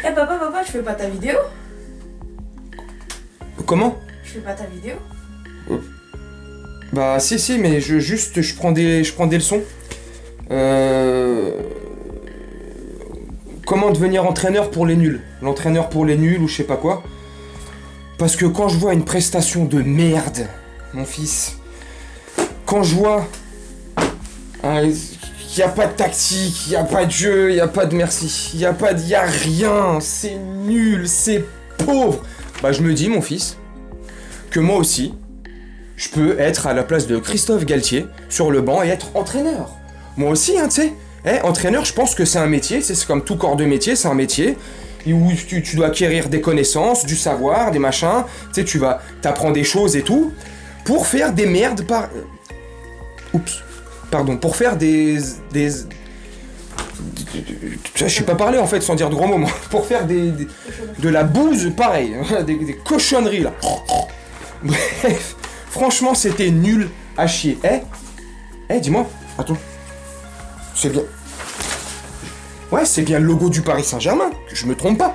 Eh papa, tu fais pas ta vidéo? Comment? Je fais pas ta vidéo? Bah si, mais je prends des leçons. Comment devenir entraîneur pour les nuls? L'entraîneur pour les nuls ou je sais pas quoi. Parce que quand je vois une prestation de merde, mon fils, quand je vois qu'il n'y a pas de tactique, il n'y a pas de jeu, il n'y a pas de merci, il n'y a rien, c'est nul, c'est pauvre, bah je me dis, mon fils, que moi aussi, je peux être à la place de Christophe Galtier sur le banc et être entraîneur. Moi aussi, hein, tu sais. Entraîneur, je pense que c'est un métier, c'est comme tout corps de métier, c'est un métier où tu dois acquérir des connaissances, du savoir, des machins, tu sais, t'apprends des choses et tout, pour faire des merdes pour faire je sais pas parler en fait sans dire de gros mots, moi. Pour faire de la bouse pareil, des cochonneries là. Bref, franchement c'était nul à chier. Dis-moi, attends. C'est bien. Ouais, c'est bien le logo du Paris Saint-Germain, que je me trompe pas.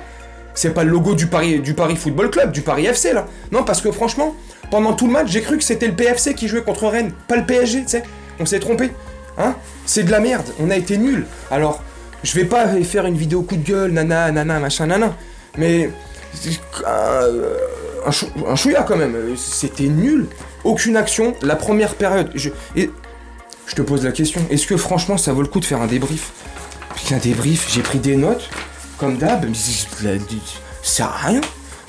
C'est pas le logo du Paris Football Club, du Paris FC là. Non, parce que franchement, pendant tout le match, j'ai cru que c'était le PFC qui jouait contre Rennes, pas le PSG, tu sais. On s'est trompé. Hein? C'est de la merde, on a été nuls. Alors, je vais pas faire une vidéo coup de gueule, nana, machin, nana. Mais un chouïa quand même, c'était nul. Aucune action, la première période. Je te pose la question, est-ce que franchement ça vaut le coup de faire un débrief? Putain, débrief, j'ai pris des notes, comme d'hab, mais ça sert à rien.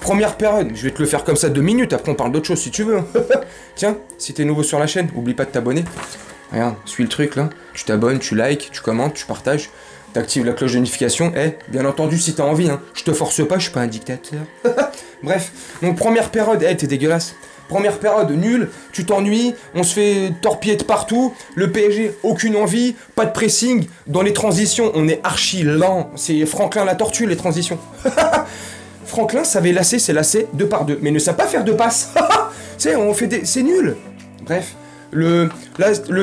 Première période, je vais te le faire comme ça 2 minutes, après on parle d'autre chose si tu veux. Tiens, si t'es nouveau sur la chaîne, oublie pas de t'abonner. Regarde, suis le truc là, tu t'abonnes, tu likes, tu commentes, tu partages, t'actives la cloche de notification, bien entendu si t'as envie, hein, je te force pas, je suis pas un dictateur. Bref, donc première période, t'es dégueulasse. Première période, nul, tu t'ennuies, on se fait torpiller de partout, le PSG, aucune envie, pas de pressing, dans les transitions, on est archi lent, c'est Franklin la tortue les transitions. Franklin savait lasser ses lacets 2 par 2, mais ne sait pas faire de passes. Tu sais, c'est nul. Bref, le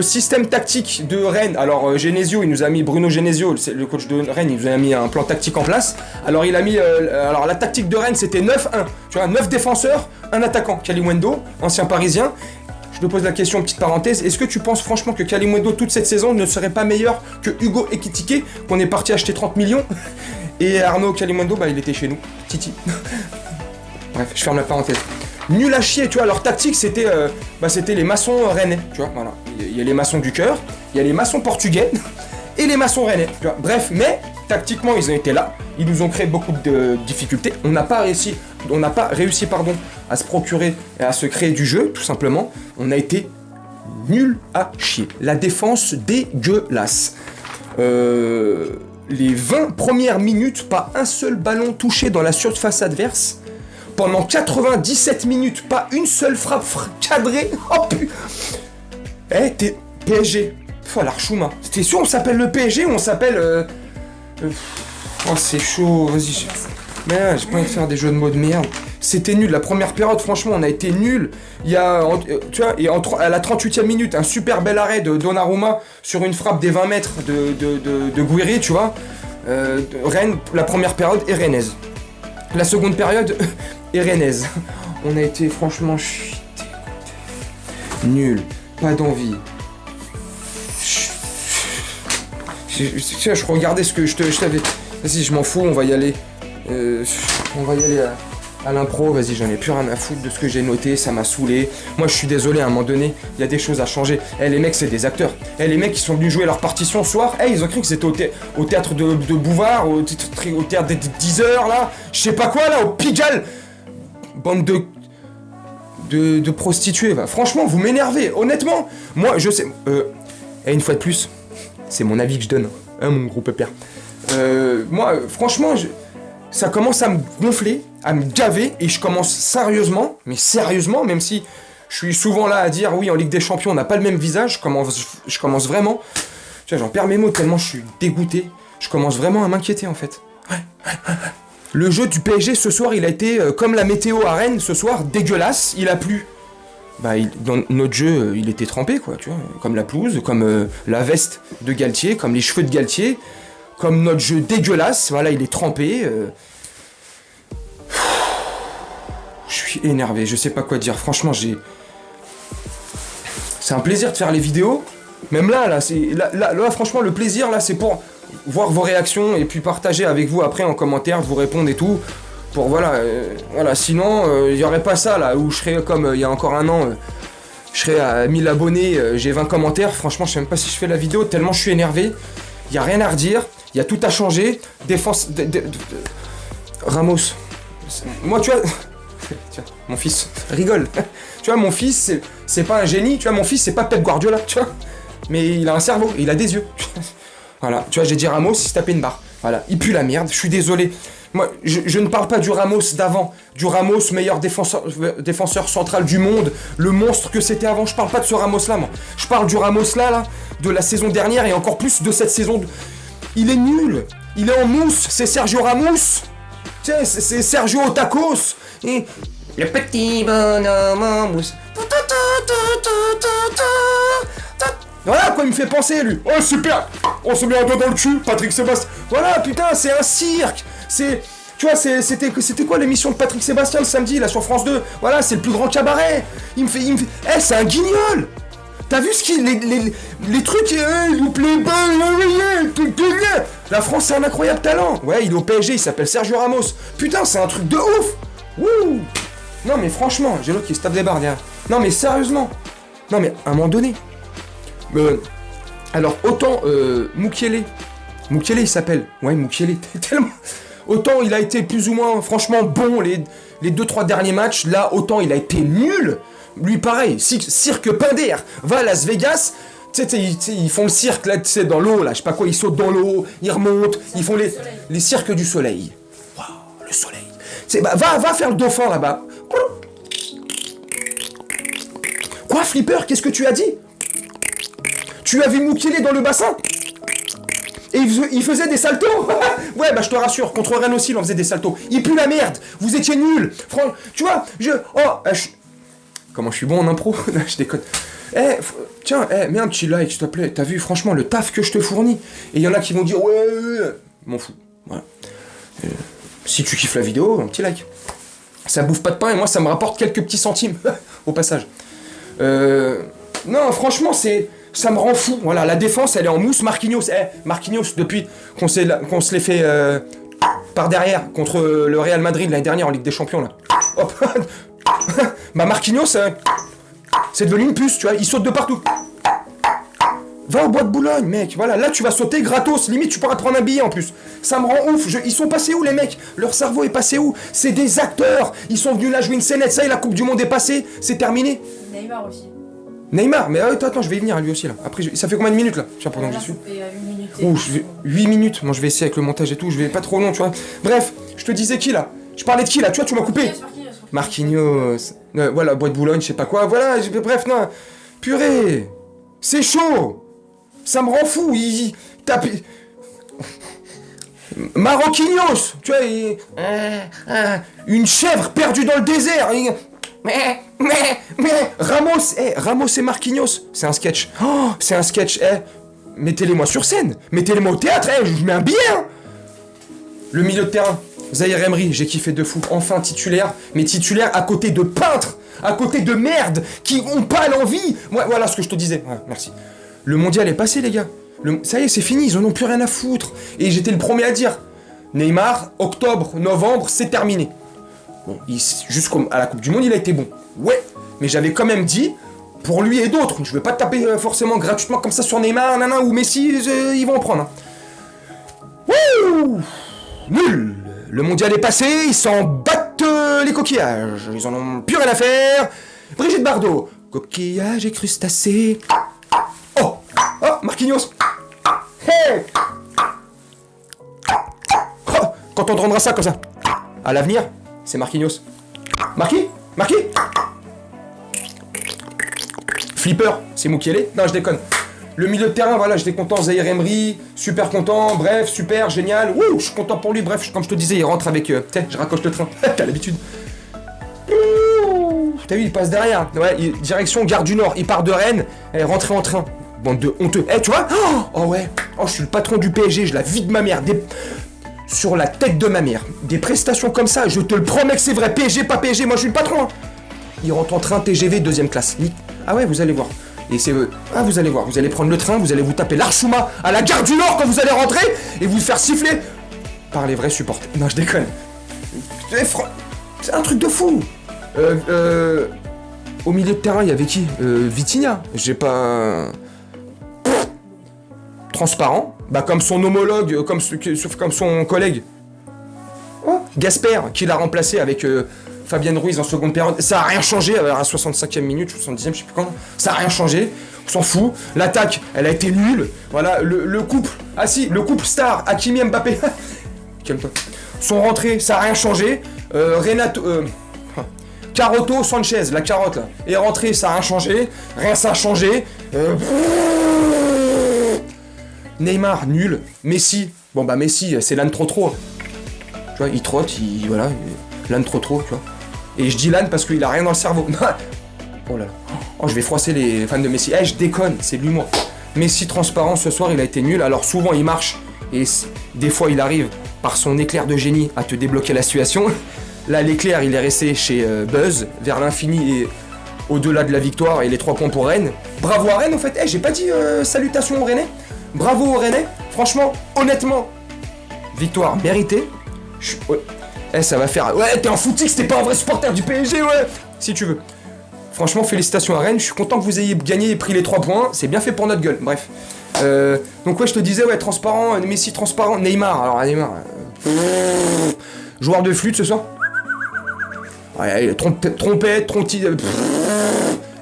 système tactique de Rennes, alors Genesio, il nous a mis, Bruno Genesio, c'est le coach de Rennes, il nous a mis un plan tactique en place. Alors il a mis, alors la tactique de Rennes c'était 9-1, tu vois, 9 défenseurs, un attaquant, Kalimundo, ancien parisien. Je te pose la question, petite parenthèse, est-ce que tu penses franchement que Kalimundo toute cette saison ne serait pas meilleur que Hugo Ekitike, qu'on est parti acheter 30 millions? Et Arnaud Kalimundo, bah il était chez nous, Titi. Bref, je ferme la parenthèse. Nul à chier, tu vois, leur tactique c'était les maçons rennais, tu vois, voilà. Il y a les maçons du cœur, il y a les maçons portugais et les maçons rennais, tu vois. Bref, mais tactiquement ils ont été là, ils nous ont créé beaucoup de difficultés, on n'a pas réussi à se procurer et à se créer du jeu, tout simplement. On a été nul à chier. La défense dégueulasse. Les 20 premières minutes, pas un seul ballon touché dans la surface adverse. Pendant 97 minutes, pas une seule frappe cadrée. Oh putain. T'es PSG. Oh l'Archouma. T'es sûr on s'appelle le PSG ou on s'appelle... Oh c'est chaud, vas-y. Mais j'ai pas envie de faire des jeux de mots de merde. C'était nul, la première période franchement on a été nul. Il y a, tu vois, à la 38e minute, un super bel arrêt de Donnarumma sur une frappe des 20 mètres de Guiri, tu vois. Rennes, la première période est rennaise. La seconde période est rennaise. On a été franchement nul, pas d'envie. Je regardais ce que je t'avais... Vas-y, je m'en fous, on va y aller. On va y aller à l'impro, vas-y, j'en ai plus rien à foutre de ce que j'ai noté, ça m'a saoulé. Moi, je suis désolé, à un moment donné, il y a des choses à changer. Les mecs, c'est des acteurs. Les mecs, qui sont venus jouer leur partition ce soir, ils ont cru que c'était au théâtre de Bouvard, au théâtre des 10 heures, là, je sais pas quoi, là, au Pigalle. Bande de prostituées, va. Franchement, vous m'énervez, honnêtement. Moi, je sais... une fois de plus, c'est mon avis que je donne, hein, mon gros pépère. Moi, franchement, ça commence à me gonfler, à me gaver, et je commence sérieusement, même si je suis souvent là à dire oui, en Ligue des Champions, on n'a pas le même visage, je commence vraiment, tu vois, j'en perds mes mots tellement je suis dégoûté, je commence vraiment à m'inquiéter en fait. Le jeu du PSG ce soir, il a été, comme la météo à Rennes ce soir, dégueulasse, il a plu. Dans notre jeu, il était trempé, quoi, tu vois, comme la pelouse, comme la veste de Galtier, comme les cheveux de Galtier, comme notre jeu dégueulasse, voilà, il est trempé. suis énervé, je sais pas quoi dire. Franchement, c'est un plaisir de faire les vidéos. Même là, franchement, le plaisir, là, c'est pour voir vos réactions et puis partager avec vous après en commentaire, vous répondre et tout. Pour, voilà, sinon, il y aurait pas ça, là, où je serais comme il y a encore un an, je serais à 1000 abonnés, j'ai 20 commentaires. Franchement, je sais même pas si je fais la vidéo, tellement je suis énervé. Il y a rien à redire, il y a tout à changer. Défense... Ramos. Moi, tu vois... Tiens, mon fils rigole. Tu vois, mon fils, c'est pas un génie. Tu vois, mon fils, c'est pas Pep Guardiola, tu vois. Mais il a un cerveau, il a des yeux. Voilà, tu vois, j'ai dit Ramos, il se tapait une barre. Voilà, il pue la merde, je suis désolé. Moi, je ne parle pas du Ramos d'avant. Du Ramos, meilleur défenseur central du monde. Le monstre que c'était avant. Je parle pas de ce Ramos-là, moi. Je parle du Ramos-là, de la saison dernière et encore plus de cette saison. Il est nul. Il est en mousse. C'est Sergio Ramos. Tiens, c'est Sergio Tacos. Et le petit bonhomme en mousse. Voilà quoi, il me fait penser, lui. Oh, super. On se met un doigt dans le cul, Patrick Sébastien. Voilà, putain, c'est un cirque. Tu vois, c'était quoi l'émission de Patrick Sébastien le samedi, là, sur France 2? Voilà, c'est le plus grand cabaret. Il me fait... Eh, c'est un guignol. T'as vu les trucs, il loupe les balles, la France, c'est un incroyable talent. Ouais, il est au PSG, il s'appelle Sergio Ramos. Putain, c'est un truc de ouf. Wouh. Non, mais franchement, j'ai l'autre qui se tape des barres derrière. Non, mais sérieusement. Non, mais à un moment donné. Alors, autant Mukiele, il s'appelle. Ouais, Mukiele, tellement... Autant il a été plus ou moins, franchement, bon les 2-3 derniers matchs. Là, autant il a été nul. Lui, pareil, cirque Pinder, va à Las Vegas. Tu sais, ils font le cirque, là, tu sais, dans l'eau, là, je sais pas quoi, ils sautent dans l'eau, ils remontent, ils font les cirques du soleil. Waouh, le soleil. Va faire le dauphin, là-bas. Quoi, Flipper, qu'est-ce que tu as dit? Tu as vu Mukiele dans le bassin? Et il faisait des saltos. Ouais, bah je te rassure, contre Rennes aussi, il en faisait des saltos. Il pue la merde, vous étiez nuls. Tu vois, comment je suis bon en impro? Je déconne. Tiens, mets un petit like, s'il te plaît. T'as vu, franchement, le taf que je te fournis. Et il y en a qui vont dire, ouais, m'en fous. Voilà. Si tu kiffes la vidéo, un petit like. Ça bouffe pas de pain et moi, ça me rapporte quelques petits centimes, au passage. Non, franchement, ça me rend fou. Voilà, la défense, elle est en mousse. Marquinhos, depuis qu'on se l'est fait par derrière contre le Real Madrid l'année dernière en Ligue des Champions, là. Hop. Bah Marquinhos, c'est devenu une puce, tu vois, il saute de partout. Va au bois de Boulogne, mec. Voilà, là tu vas sauter gratos. Limite, tu pourras te prendre un billet en plus. Ça me rend ouf. Ils sont passés où, les mecs? Leur cerveau est passé où? C'est des acteurs. Ils sont venus là jouer une scénette. Ça y est, la Coupe du Monde est passée. C'est terminé. Neymar aussi. Neymar, mais attends, je vais y venir lui aussi là. Après, ça fait combien de minutes là? Tiens, pendant que j'y suis. 8 minutes. Moi, je vais essayer avec le montage et tout. Je vais pas trop long, tu vois. Bref, je te disais qui là? Je parlais de qui là? Tu vois, tu m'as coupé. Marquinhos. Voilà, bois de Boulogne, je sais pas quoi. Voilà, bref, non. Purée. C'est chaud. Ça me rend fou. Il tape. Marquinhos. Tu vois, une chèvre perdue dans le désert. Ramos et Marquinhos, c'est un sketch. Oh, c'est un sketch. Mettez-les-moi sur scène. Mettez-les-moi au théâtre. Je mets un billet. Le milieu de terrain. Zahir Emery, j'ai kiffé de fou. Enfin titulaire, mais titulaire à côté de peintres, à côté de merde, qui ont pas l'envie. Voilà ce que je te disais. Ouais, merci. Le mondial est passé, les gars. Ça y est, c'est fini. Ils en ont plus rien à foutre. Et j'étais le premier à dire. Neymar, octobre, novembre, c'est terminé. Bon, jusqu'à la Coupe du Monde, il a été bon. Ouais, mais j'avais quand même dit, pour lui et d'autres, je vais pas taper forcément gratuitement comme ça sur Neymar, ou Messi, ils vont en prendre. Wouh, nul. Le mondial est passé, ils s'en battent les coquillages. Ils en ont plus rien à faire. Brigitte Bardot, coquillage et crustacés. Oh, Marquinhos. Hey. Oh, quand on entendra ça comme ça, à l'avenir, c'est Marquinhos. Marquis. Flipper, c'est Mukiele. Non, je déconne. Le milieu de terrain, voilà, j'étais content. Zahir Emery, super content. Bref, super, génial. Wouh, je suis content pour lui. Bref, comme je te disais, il rentre avec... Tiens, je raccroche le train. T'as l'habitude. T'as vu, il passe derrière. Ouais, direction Gare du Nord. Il part de Rennes. Elle est rentrée en train. Bande de honteux. Tu vois? Oh ouais. Oh, je suis le patron du PSG. Je la vide ma mère. sur la tête de ma mère. Des prestations comme ça, je te le promets que c'est vrai. PSG, pas PSG, moi je suis le patron. Hein. Il rentre en train TGV deuxième classe. Ah ouais, vous allez voir. Et c'est... Ah, vous allez voir, vous allez prendre le train, vous allez vous taper l'Archouma à la gare du Nord quand vous allez rentrer et vous faire siffler par les vrais supporters. Non, je déconne. C'est un truc de fou. Au milieu de terrain, il y avait qui Vitinha. J'ai pas... Transparent. Bah comme son homologue, comme son collègue. Oh, Gasper, qui l'a remplacé avec Fabienne Ruiz en seconde période. Ça a rien changé à la 65e minute, 70e, je sais plus quand. Ça a rien changé. On s'en fout. L'attaque, elle a été nulle. Voilà, le couple. Ah si, le couple star, Hakimi Mbappé. Calme-toi. Sont rentrés, ça a rien changé. Renato... Caroto Sanchez, la carotte là, est rentré, ça a rien changé. Rien ça a changé. Neymar, nul. Messi, bon bah Messi, c'est l'âne trop. Tu vois, il trotte, voilà, l'âne trop, tu vois. Et je dis l'âne parce qu'il a rien dans le cerveau. Oh là là. Oh, je vais froisser les fans de Messi. Eh, je déconne, c'est de l'humour. Messi transparent, ce soir, il a été nul. Alors souvent, il marche. Et des fois, il arrive, par son éclair de génie, à te débloquer la situation. Là, l'éclair, il est resté chez Buzz, vers l'infini et au-delà de la victoire et les 3 points pour Rennes. Bravo à Rennes, en fait. Eh, j'ai pas dit salutations aux Rennais. Bravo aux Rennais. Franchement, honnêtement, victoire méritée. Eh, ça va faire... Ouais, t'es un footix, t'es pas un vrai supporter du PSG, ouais. Si tu veux. Franchement, félicitations à Rennes. Je suis content que vous ayez gagné et pris les 3 points. C'est bien fait pour notre gueule. Bref. Donc ouais, je te disais, ouais, transparent, Messi transparent, Neymar. Alors, Neymar... joueur de flûte ce soir. Ouais, trompette,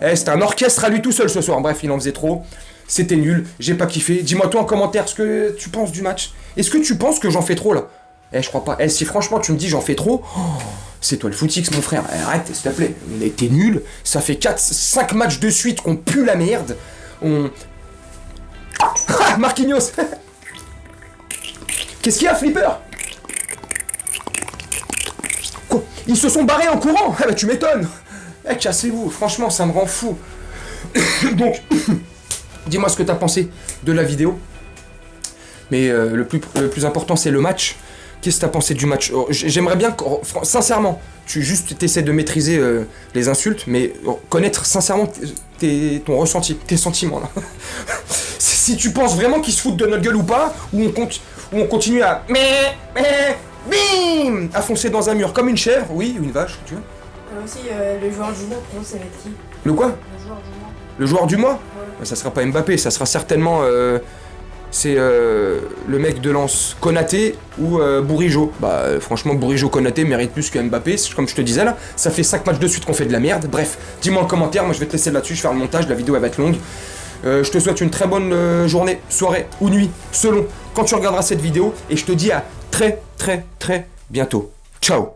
Eh, c'était un orchestre à lui tout seul ce soir. Bref, il en faisait trop. C'était nul. J'ai pas kiffé. Dis-moi toi en commentaire ce que tu penses du match. Est-ce que tu penses que j'en fais trop là? Eh, je crois pas. Eh, si franchement tu me dis j'en fais trop, c'est toi le footix mon frère. Eh, arrête, s'il te plaît. On a été nul. Ça fait 5 matchs de suite qu'on pue la merde. Marquinhos. Qu'est-ce qu'il y a, Flipper? Quoi? Ils se sont barrés en courant. Eh bah tu m'étonnes. Eh, cassez-vous. Franchement, ça me rend fou. Donc, dis-moi ce que t'as pensé de la vidéo. Mais le plus important, c'est le match. Qu'est-ce que t'as pensé du match? J'aimerais bien, sincèrement, tu essaies de maîtriser les insultes, mais connaître sincèrement ton ressenti, tes sentiments là. Si tu penses vraiment qu'ils se foutent de notre gueule ou pas, ou on continue à bim, à foncer dans un mur comme une chèvre, oui, une vache, tu vois. Aussi, le joueur du mois, pour nous, ça va être qui? Le quoi? Le joueur du mois. Le joueur du mois? Ouais. Ça sera pas Mbappé, ça sera certainement c'est le mec de Lens, Konaté ou Bourigeaud. Bah franchement Bourigeaud, Konaté mérite plus que Mbappé, comme je te disais là. Ça fait 5 matchs de suite qu'on fait de la merde. Bref, dis-moi en commentaire, moi je vais te laisser là-dessus, je vais faire le montage, la vidéo elle va être longue. Je te souhaite une très bonne journée, soirée ou nuit, selon quand tu regarderas cette vidéo. Et je te dis à très bientôt. Ciao.